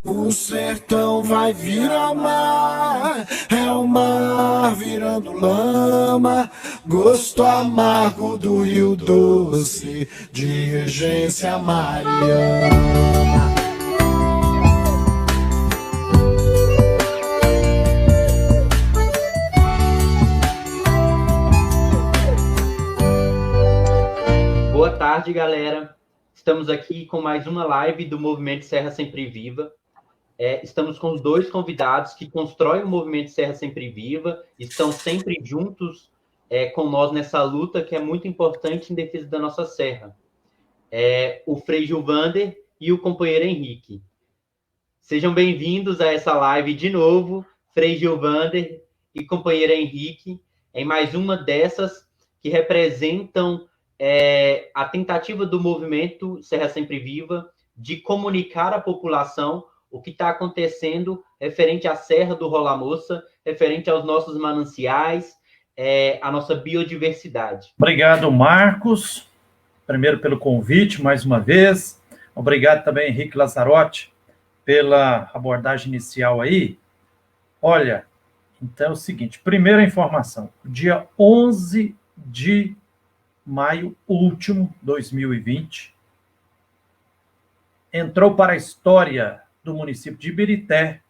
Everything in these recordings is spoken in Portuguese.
O sertão vai virar mar, é o mar virando lama, gosto amargo do Rio Doce, de Regência Mariana. Boa tarde, galera. Estamos aqui com mais uma live do Movimento Serra Sempre Viva. Estamos com os dois convidados que constroem o Movimento Serra Sempre Viva, estão sempre juntos com nós nessa luta que é muito importante em defesa da nossa serra. O Frei Gilvander e o companheiro Henrique. Sejam bem-vindos a essa live de novo, Frei Gilvander e companheiro Henrique, em mais uma dessas que representam a tentativa do Movimento Serra Sempre Viva de comunicar à população o que está acontecendo referente à Serra do Rola Moça, referente aos nossos mananciais, à nossa biodiversidade. Obrigado, Marcos, primeiro pelo convite, mais uma vez. Obrigado também, Henrique Lazzarotti, pela abordagem inicial aí. Olha, então é o seguinte, primeira informação, dia 11 de maio último, 2020, entrou para a história do município de Ibirité,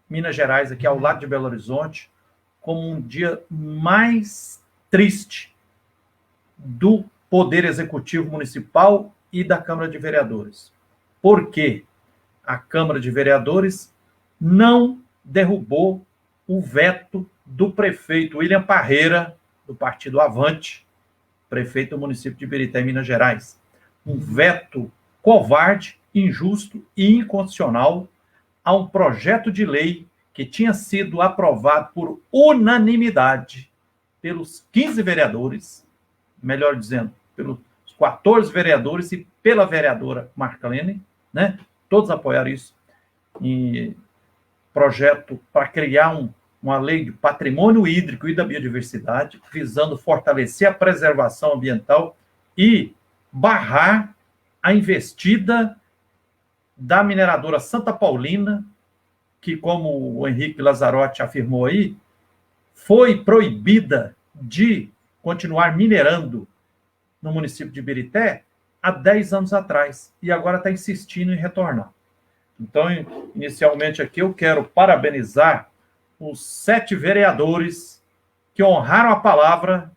Minas Gerais, aqui ao lado de Belo Horizonte, como um dia mais triste do Poder Executivo Municipal e da Câmara de Vereadores. Por quê? A Câmara de Vereadores não derrubou o veto do prefeito William Parreira, do partido Avante, prefeito do município de Ibirité, Minas Gerais. Um veto covarde, injusto e inconstitucional a um projeto de lei que tinha sido aprovado por unanimidade pelos 15 vereadores, melhor dizendo, pelos 14 vereadores e pela vereadora Marclene, né? Todos apoiaram isso. E projeto para criar uma lei de patrimônio hídrico e da biodiversidade, visando fortalecer a preservação ambiental e barrar a investida da mineradora Santa Paulina, que, como o Henrique Lazzarotti afirmou aí, foi proibida de continuar minerando no município de Ibirité há 10 anos atrás, e agora está insistindo em retornar. Então, inicialmente aqui, eu quero parabenizar os 7 vereadores que honraram a palavra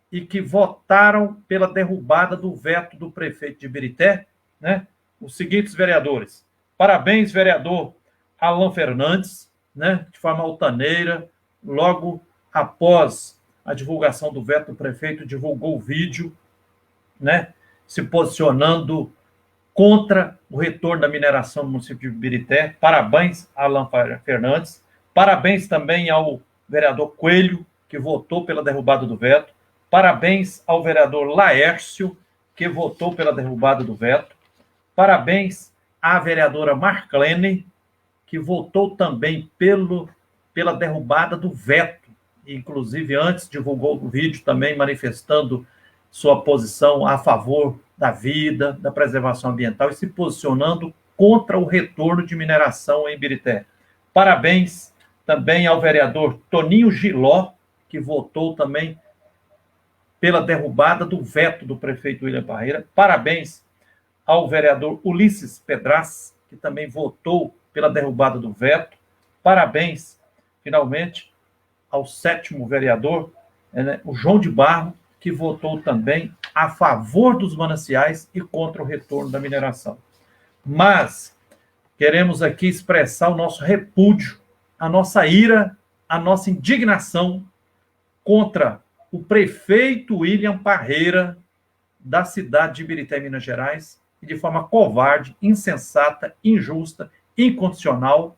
e que votaram pela derrubada do veto do prefeito de Ibirité, né? Os seguintes vereadores. Parabéns, vereador Alan Fernandes, né? De forma altaneira, logo após a divulgação do veto do prefeito, divulgou o vídeo, né? Se posicionando contra o retorno da mineração no município de Ibirité. Parabéns, Alan Fernandes. Parabéns também ao vereador Coelho, que votou pela derrubada do veto. Parabéns ao vereador Laércio, que votou pela derrubada do veto. Parabéns à vereadora Marclene, que votou também pela derrubada do veto. Inclusive, antes divulgou o vídeo também manifestando sua posição a favor da vida, da preservação ambiental e se posicionando contra o retorno de mineração em Ibirité. Parabéns também ao vereador Toninho Giló, que votou também pela derrubada do veto do prefeito William Parreira. Parabéns ao vereador Ulisses Pedraz, que também votou pela derrubada do veto. Parabéns, finalmente, ao 7º vereador, o João de Barro, que votou também a favor dos mananciais e contra o retorno da mineração. Mas queremos aqui expressar o nosso repúdio, a nossa ira, a nossa indignação contra o prefeito William Parreira, da cidade de Ibirité, Minas Gerais, e de forma covarde, insensata, injusta, incondicional,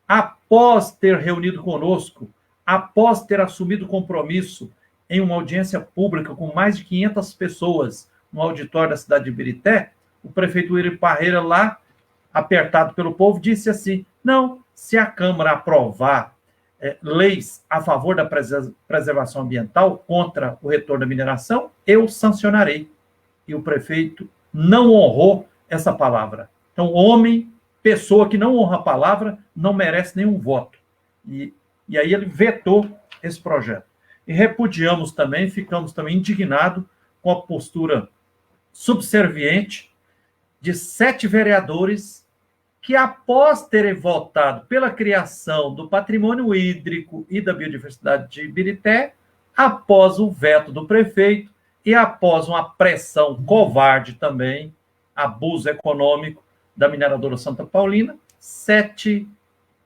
após ter reunido conosco, após ter assumido compromisso em uma audiência pública com mais de 500 pessoas no auditório da cidade de Ibirité, o prefeito William Parreira, lá, apertado pelo povo, disse assim: não, se a Câmara aprovar leis a favor da preservação ambiental contra o retorno da mineração, eu sancionarei. E o prefeito não honrou essa palavra. Então, homem pessoa que não honra a palavra não merece nenhum voto. E aí ele vetou esse projeto. E repudiamos também, ficamos também indignados com a postura subserviente de 7 vereadores que, após terem votado pela criação do patrimônio hídrico e da biodiversidade de Ibirité, após o veto do prefeito e após uma pressão covarde também, abuso econômico da mineradora Santa Paulina, 7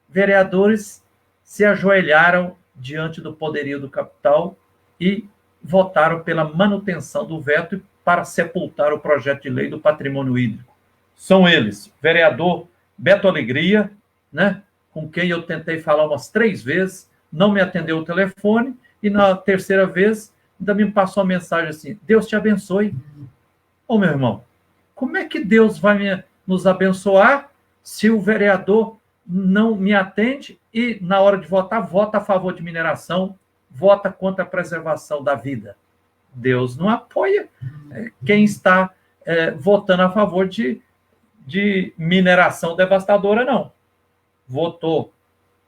vereadores se ajoelharam diante do poderio do capital e votaram pela manutenção do veto e para sepultar o projeto de lei do patrimônio hídrico. São eles, vereador Beto Alegria, né, com quem eu tentei falar umas 3 vezes, não me atendeu o telefone, e na terceira vez ainda me passou uma mensagem assim: Deus te abençoe. Ô, meu irmão, como é que Deus vai nos abençoar se o vereador não me atende e, na hora de votar, vota a favor de mineração, vota contra a preservação da vida? Deus não apoia quem está votando a favor de mineração devastadora, não. Votou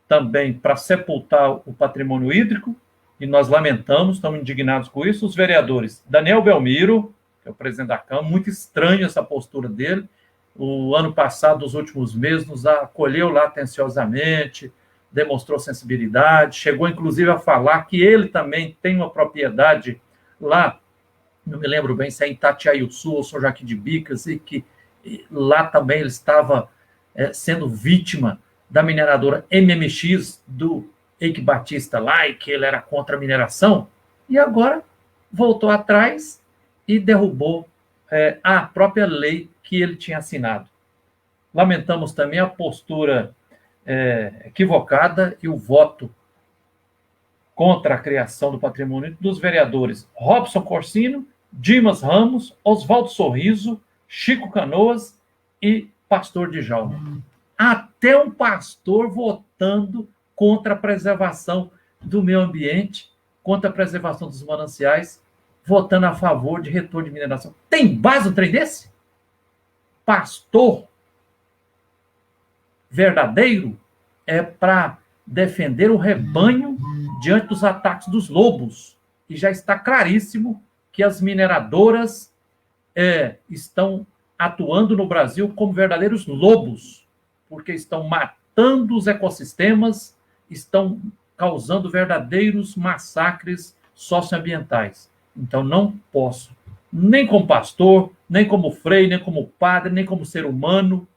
também para sepultar o patrimônio hídrico, e nós lamentamos, estamos indignados com isso. Os vereadores Daniel Belmiro, que é o presidente da Câmara, muito estranho essa postura dele. O ano passado, os últimos meses, nos acolheu lá atenciosamente, demonstrou sensibilidade, chegou inclusive a falar que ele também tem uma propriedade lá, não me lembro bem se é em Itatiaiuçu ou São Joaquim de Bicas, e que lá também ele estava sendo vítima da mineradora MMX, do Eike Batista lá, e que ele era contra a mineração, e agora voltou atrás e derrubou a própria lei que ele tinha assinado. Lamentamos também a postura equivocada e o voto contra a criação do patrimônio dos vereadores Robson Corsino, Dimas Ramos, Oswaldo Sorriso, Chico Canoas e Pastor Djalma. Até um pastor votando contra a preservação do meio ambiente, contra a preservação dos mananciais, votando a favor de retorno de mineração. Tem base um trem desse? Pastor verdadeiro é para defender o rebanho diante dos ataques dos lobos. E já está claríssimo que as mineradoras estão atuando no Brasil como verdadeiros lobos, porque estão matando os ecossistemas, estão causando verdadeiros massacres socioambientais. Então, não posso, nem como pastor, nem como frei, nem como padre, nem como ser humano,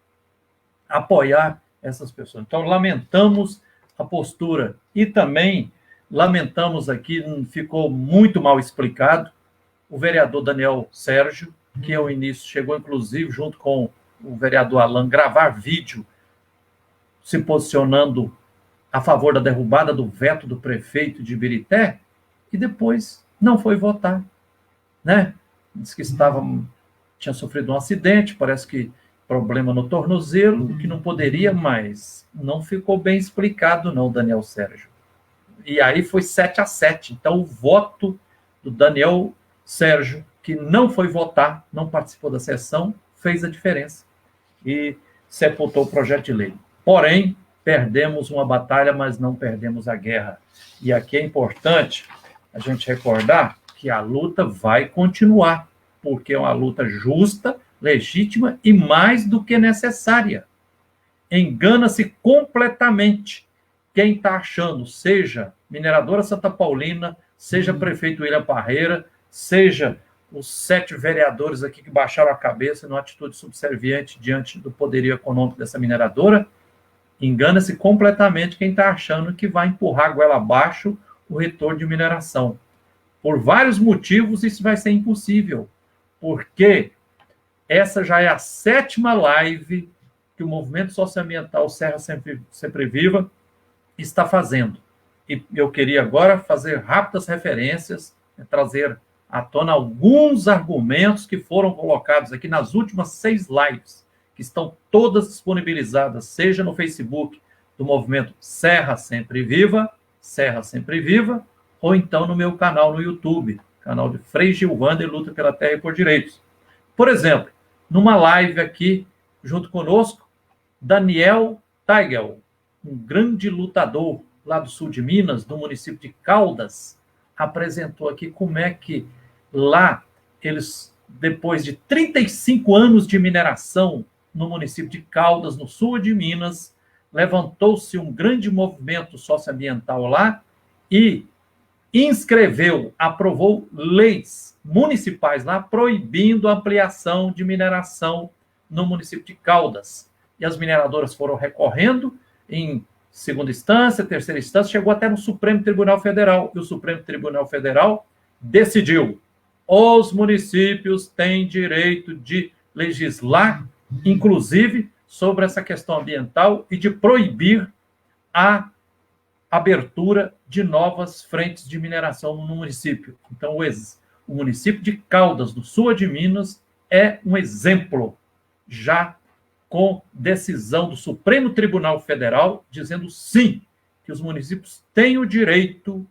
apoiar essas pessoas. Então, lamentamos a postura e também lamentamos aqui, ficou muito mal explicado, o vereador Daniel Sérgio, que ao início chegou, inclusive, junto com o vereador Alan, gravar vídeo se posicionando a favor da derrubada do veto do prefeito de Ibirité, e depois não foi votar, né? Diz que tinha sofrido um acidente, parece que problema no tornozelo, que não poderia, mas não ficou bem explicado, não, Daniel Sérgio. E aí foi 7-7. Então, o voto do Daniel Sérgio, que não foi votar, não participou da sessão, fez a diferença e sepultou o projeto de lei. Porém, perdemos uma batalha, mas não perdemos a guerra. E aqui é importante a gente recordar que a luta vai continuar, porque é uma luta justa, legítima e mais do que necessária. Engana-se completamente quem está achando, seja mineradora Santa Paulina, seja prefeito William Parreira, seja os 7 vereadores aqui que baixaram a cabeça numa atitude subserviente diante do poderio econômico dessa mineradora. Engana-se completamente quem está achando que vai empurrar a goela abaixo o retorno de mineração. Por vários motivos, isso vai ser impossível, porque essa já é a 7ª live que o Movimento Socioambiental Serra Sempre Viva está fazendo. E eu queria agora fazer rápidas referências, trazer à tona alguns argumentos que foram colocados aqui nas últimas 6 lives, que estão todas disponibilizadas, seja no Facebook do Movimento Serra Sempre Viva, ou então no meu canal no YouTube, canal de Frei Gilvander Luta pela Terra e por Direitos. Por exemplo, numa live aqui, junto conosco, Daniel Teigel, um grande lutador lá do sul de Minas, do município de Caldas, apresentou aqui como é que lá eles, depois de 35 anos de mineração no município de Caldas, no sul de Minas, levantou-se um grande movimento socioambiental lá e inscreveu, aprovou leis municipais lá proibindo a ampliação de mineração no município de Caldas. E as mineradoras foram recorrendo em segunda instância, terceira instância, chegou até no Supremo Tribunal Federal. E o Supremo Tribunal Federal decidiu: os municípios têm direito de legislar, inclusive, sobre essa questão ambiental e de proibir a abertura de novas frentes de mineração no município. Então, o município de Caldas, no sul de Minas, é um exemplo, já com decisão do Supremo Tribunal Federal, dizendo sim, que os municípios têm o direito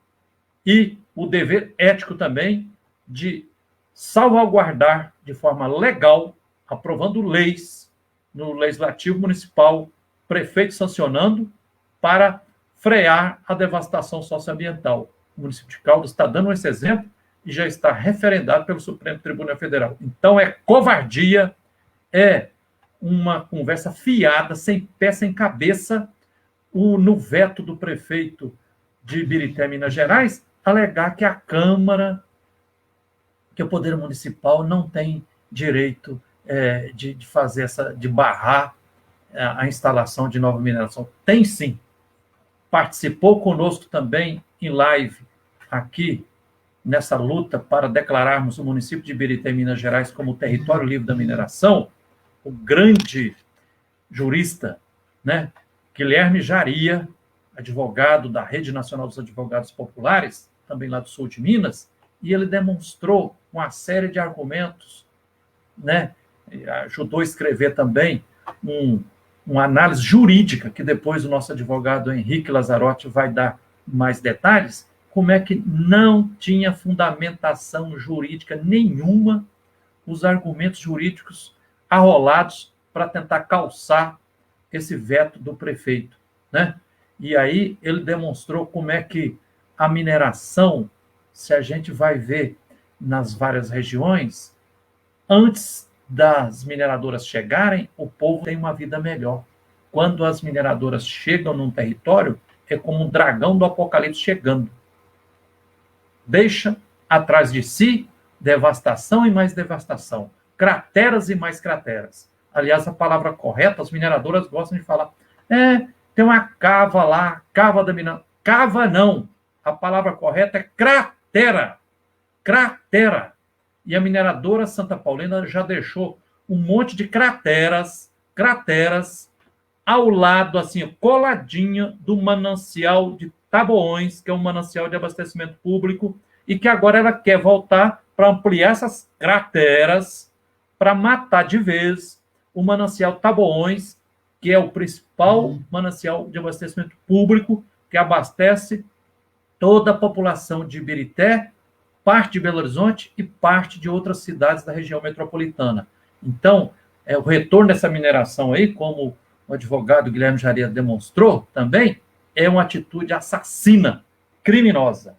e o dever ético também de salvaguardar de forma legal, aprovando leis no Legislativo Municipal, prefeito sancionando, para frear a devastação socioambiental. O município de Caldas está dando esse exemplo e já está referendado pelo Supremo Tribunal Federal. Então, é covardia, é uma conversa fiada, sem pé, sem cabeça, no veto do prefeito de Ibirité, Minas Gerais, alegar que a Câmara, que o Poder Municipal não tem direito de fazer de barrar a instalação de nova mineração. Tem sim. Participou conosco também em live aqui, nessa luta para declararmos o município de Ibirité, Minas Gerais, como território livre da mineração, o grande jurista, né, Guilherme Jaria, advogado da Rede Nacional dos Advogados Populares, também lá do sul de Minas, e ele demonstrou uma série de argumentos, né, ajudou a escrever também uma análise jurídica, que depois o nosso advogado Henrique Lazzarotti vai dar mais detalhes, como é que não tinha fundamentação jurídica nenhuma os argumentos jurídicos arrolados para tentar calçar esse veto do prefeito, né? E aí ele demonstrou como é que a mineração, se a gente vai ver nas várias regiões, antes das mineradoras chegarem, o povo tem uma vida melhor. Quando as mineradoras chegam num território, é como um dragão do apocalipse chegando. Deixa atrás de si devastação e mais devastação, crateras e mais crateras. Aliás, a palavra correta, as mineradoras gostam de falar, tem uma cava lá, cava da mineração. Cava não. A palavra correta é cratera. Cratera. E a mineradora Santa Paulina já deixou um monte de crateras ao lado, assim, coladinha do manancial de Taboões, que é um manancial de abastecimento público, e que agora ela quer voltar para ampliar essas crateras, para matar de vez o manancial Taboões, que é o principal manancial de abastecimento público, que abastece toda a população de Ibirité, parte de Belo Horizonte e parte de outras cidades da região metropolitana. Então, o retorno dessa mineração aí, como o advogado Guilherme Jaria demonstrou também, é uma atitude assassina, criminosa.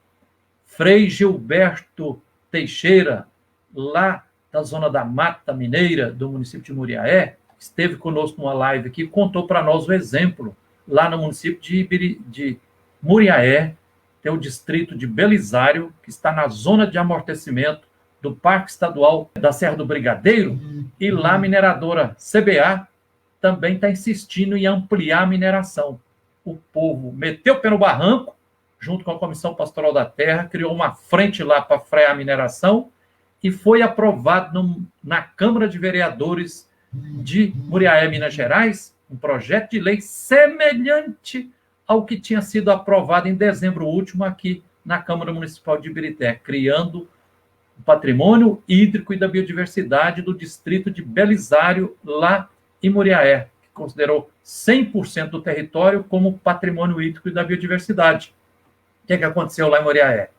Frei Gilberto Teixeira, lá da zona da Mata Mineira, do município de Muriaé, esteve conosco numa live aqui e contou para nós o exemplo, lá no município de Muriaé, tem o distrito de Belisário, que está na zona de amortecimento do Parque Estadual da Serra do Brigadeiro, e lá a mineradora CBA também está insistindo em ampliar a mineração. O povo meteu o pé no barranco, junto com a Comissão Pastoral da Terra, criou uma frente lá para frear a mineração, e foi aprovado na Câmara de Vereadores de Muriaé, Minas Gerais, um projeto de lei semelhante ao que tinha sido aprovado em dezembro último aqui na Câmara Municipal de Ibirité, criando o patrimônio hídrico e da biodiversidade do distrito de Belisário, lá em Muriaé, que considerou 100% do território como patrimônio hídrico e da biodiversidade. O que aconteceu lá em Muriaé?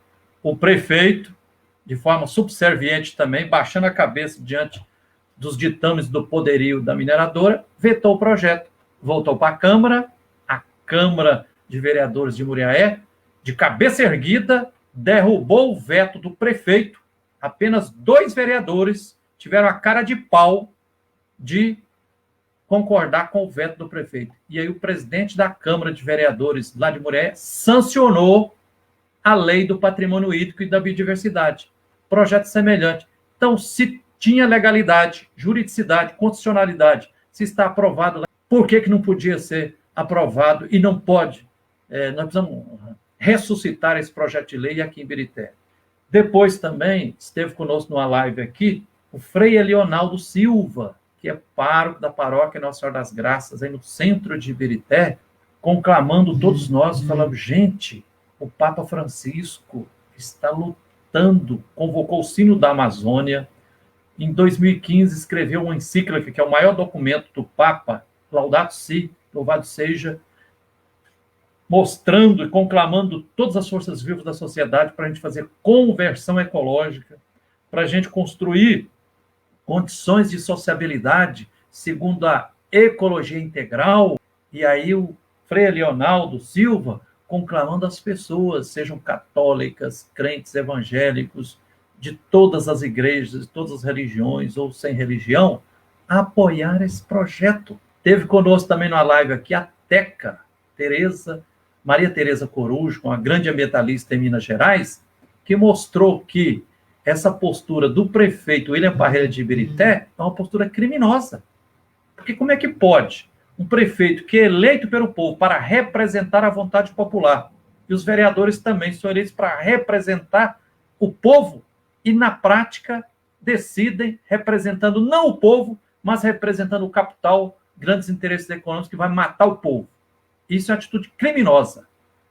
O prefeito, de forma subserviente também, baixando a cabeça diante dos ditames do poderio da mineradora, vetou o projeto. voltou para a Câmara de Vereadores de Muriaé, de cabeça erguida, derrubou o veto do prefeito. Apenas 2 vereadores tiveram a cara de pau de concordar com o veto do prefeito. E aí o presidente da Câmara de Vereadores lá de Muriaé sancionou a lei do patrimônio hídrico e da biodiversidade. Projeto semelhante. Então, se tinha legalidade, juridicidade, constitucionalidade, se está aprovado, por que não podia ser aprovado e não pode? Nós precisamos ressuscitar esse projeto de lei aqui em Ibirité. Depois também esteve conosco numa live aqui o Frei Leonardo Silva, que é pároco da paróquia Nossa Senhora das Graças, aí no centro de Ibirité, conclamando todos nós, falando, gente, o Papa Francisco está lutando, convocou o Sino da Amazônia. Em 2015, escreveu uma encíclica, que é o maior documento do Papa, Laudato Si, louvado seja, mostrando e conclamando todas as forças vivas da sociedade para a gente fazer conversão ecológica, para a gente construir condições de sociabilidade segundo a ecologia integral. E aí o Frei Leonardo Silva conclamando as pessoas, sejam católicas, crentes evangélicos, de todas as igrejas, de todas as religiões ou sem religião, a apoiar esse projeto. Teve conosco também na live aqui a Teca, Maria Tereza Corujo, uma grande ambientalista em Minas Gerais, que mostrou que essa postura do prefeito William Parreira de Ibirité é uma postura criminosa. Porque como é que pode um prefeito que é eleito pelo povo para representar a vontade popular, e os vereadores também são eleitos para representar o povo, e na prática decidem representando não o povo, mas representando o capital, grandes interesses econômicos que vai matar o povo. Isso é uma atitude criminosa.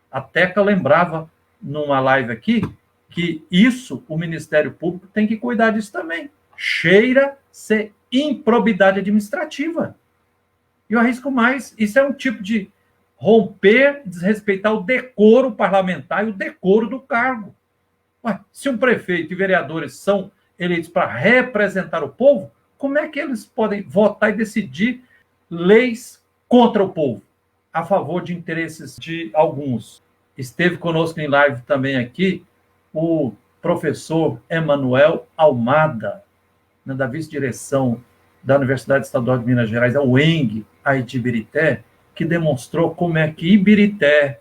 A Teca lembrava numa live aqui que isso, o Ministério Público tem que cuidar disso também. Cheira ser improbidade administrativa. E eu arrisco mais, isso é um tipo de romper, desrespeitar o decoro parlamentar e o decoro do cargo. Ué, se um prefeito e vereadores são eleitos para representar o povo, como é que eles podem votar e decidir leis contra o povo, a favor de interesses de alguns? Esteve conosco em live também aqui o professor Emanuel Almada, da vice-direção da Universidade Estadual de Minas Gerais, a UENG, aí de Ibirité, que demonstrou como é que Ibirité,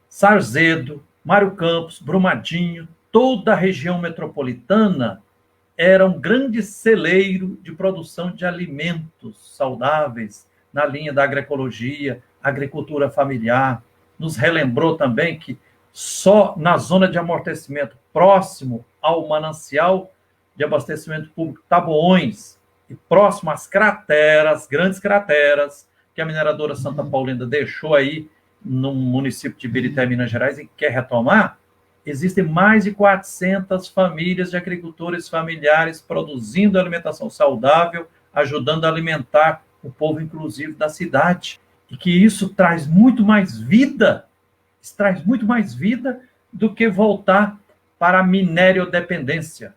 Sarzedo, Mário Campos, Brumadinho, toda a região metropolitana era um grande celeiro de produção de alimentos saudáveis na linha da agroecologia, agricultura familiar. Nos relembrou também que só na zona de amortecimento próximo ao manancial de abastecimento público Taboões e próximo às crateras, grandes crateras, que a mineradora Santa Paulina deixou aí no município de Ibirité, Minas Gerais, e quer retomar, existem mais de 400 famílias de agricultores familiares produzindo alimentação saudável, ajudando a alimentar o povo inclusive da cidade. E que isso traz muito mais vida, do que voltar para a minériodependência,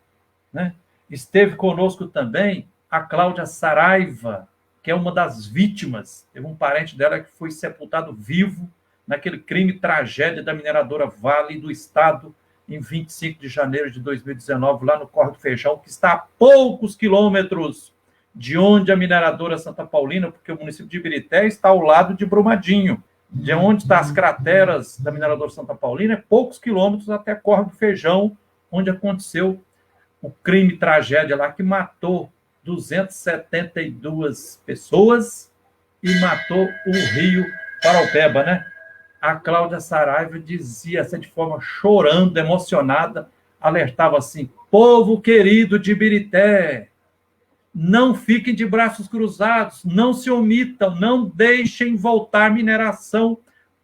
né? Esteve conosco também a Cláudia Saraiva, que é uma das vítimas. Teve um parente dela que foi sepultado vivo naquele crime tragédia da mineradora Vale do Estado, em 25 de janeiro de 2019, lá no Córrego do Feijão, que está a poucos quilômetros de onde a mineradora Santa Paulina, porque o município de Ibirité está ao lado de Brumadinho. De onde estão as crateras da mineradora Santa Paulina, é poucos quilômetros até Córrego do Feijão, onde aconteceu o crime tragédia lá, que matou 272 pessoas e matou o rio Paraupeba, né? A Cláudia Saraiva dizia assim, de forma chorando, emocionada, alertava assim: povo querido de Ibirité, não fiquem de braços cruzados, não se omitam, não deixem voltar mineração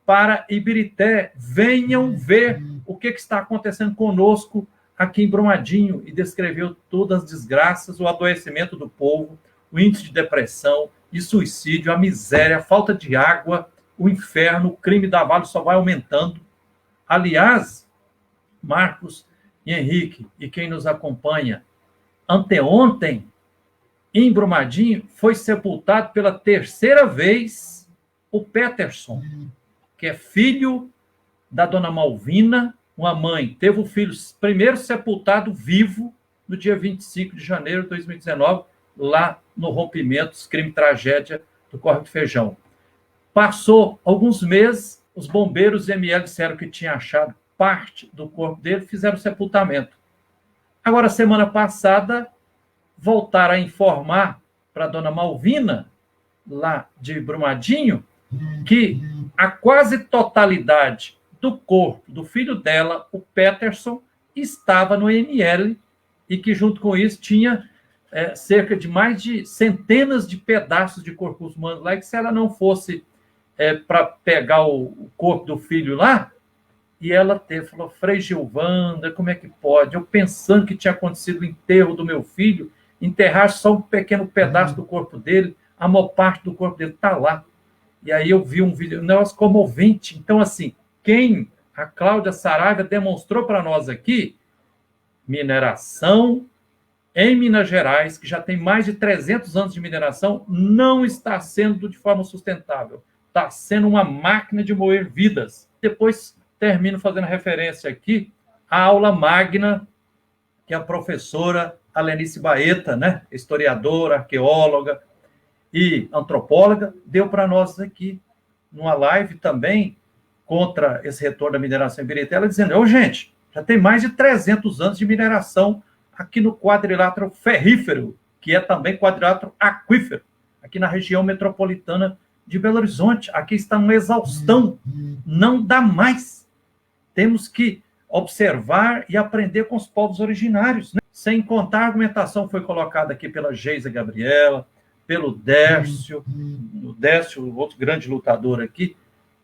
para Ibirité, venham ver o que está acontecendo conosco aqui em Brumadinho, e descreveu todas as desgraças, o adoecimento do povo, o índice de depressão e suicídio, a miséria, a falta de água, o inferno, o crime da Vale só vai aumentando. Aliás, Marcos e Henrique, e quem nos acompanha, anteontem, em Brumadinho, foi sepultado pela terceira vez o Peterson, que é filho da dona Malvina, uma mãe. Teve o filho primeiro sepultado vivo no dia 25 de janeiro de 2019, lá no Rompimentos, crime e tragédia do Córrego do Feijão. Passou alguns meses, os bombeiros ML disseram que tinha achado parte do corpo dele, fizeram o sepultamento. Agora, semana passada, voltaram a informar para a dona Malvina, lá de Brumadinho, que a quase totalidade do corpo do filho dela, o Peterson, estava no IML e que, junto com isso, tinha cerca de mais de centenas de pedaços de corpos humanos lá, e que se ela não fosse para pegar o corpo do filho lá, e ela falou, Frei Gilvanda, como é que pode? Eu pensando que tinha acontecido o enterro do meu filho, enterrar só um pequeno pedaço do corpo dele, a maior parte do corpo dele está lá. E aí eu vi um vídeo, um negócio comovente. Então, assim, quem a Cláudia Saraiva demonstrou para nós aqui, mineração em Minas Gerais, que já tem mais de 300 anos de mineração, não está sendo de forma sustentável. Está sendo uma máquina de moer vidas. Depois termino fazendo referência aqui à aula magna que a professora Alenice Baeta, né, historiadora, arqueóloga e antropóloga, deu para nós aqui, numa live também, contra esse retorno da mineração em Birité, ela dizendo, gente, já tem mais de 300 anos de mineração aqui no quadrilátero ferrífero, que é também quadrilátero aquífero, aqui na região metropolitana de Belo Horizonte. Aqui está uma exaustão, não dá mais. Temos que observar e aprender com os povos originários, né? Sem contar a argumentação que foi colocada aqui pela Geisa Gabriela, pelo Décio, o Décio, outro grande lutador aqui.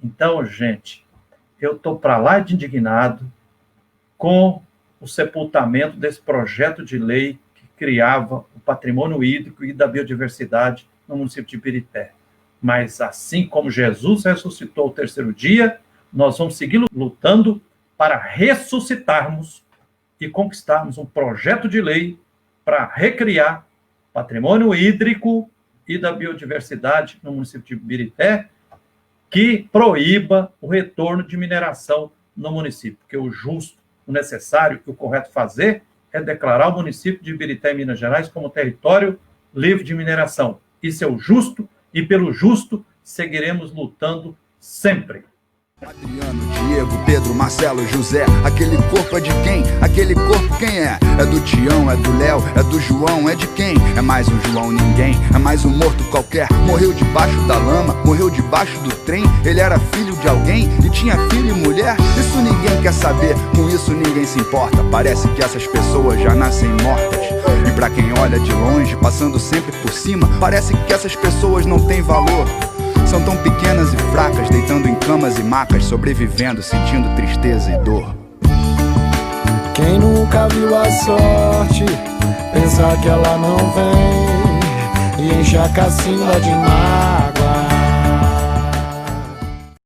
Então, gente, eu estou para lá de indignado com o sepultamento desse projeto de lei que criava o patrimônio hídrico e da biodiversidade no município de Birité. Mas assim como Jesus ressuscitou o terceiro dia, nós vamos seguir lutando para ressuscitarmos e conquistarmos um projeto de lei para recriar patrimônio hídrico e da biodiversidade no município de Birité, que proíba o retorno de mineração no município, porque o justo, o necessário e o correto fazer é declarar o município de Birité, Minas Gerais, como território livre de mineração. Isso é o justo, e pelo justo seguiremos lutando sempre. Adriano, Diego, Pedro, Marcelo, José. Aquele corpo é de quem? Aquele corpo quem é? É do Tião, é do Léo, é do João, é de quem? É mais um João ninguém, é mais um morto qualquer. Morreu debaixo da lama, morreu debaixo do trem. Ele era filho de alguém e tinha filho e mulher. Isso ninguém quer saber, com isso ninguém se importa. Parece que essas pessoas já nascem mortas. E pra quem olha de longe, passando sempre por cima, parece que essas pessoas não têm valor. São tão pequenas e fracas, deitando em camas e macas, sobrevivendo, sentindo tristeza e dor. Quem nunca viu a sorte, pensar que ela não vem e enche a cacimba de mágoa.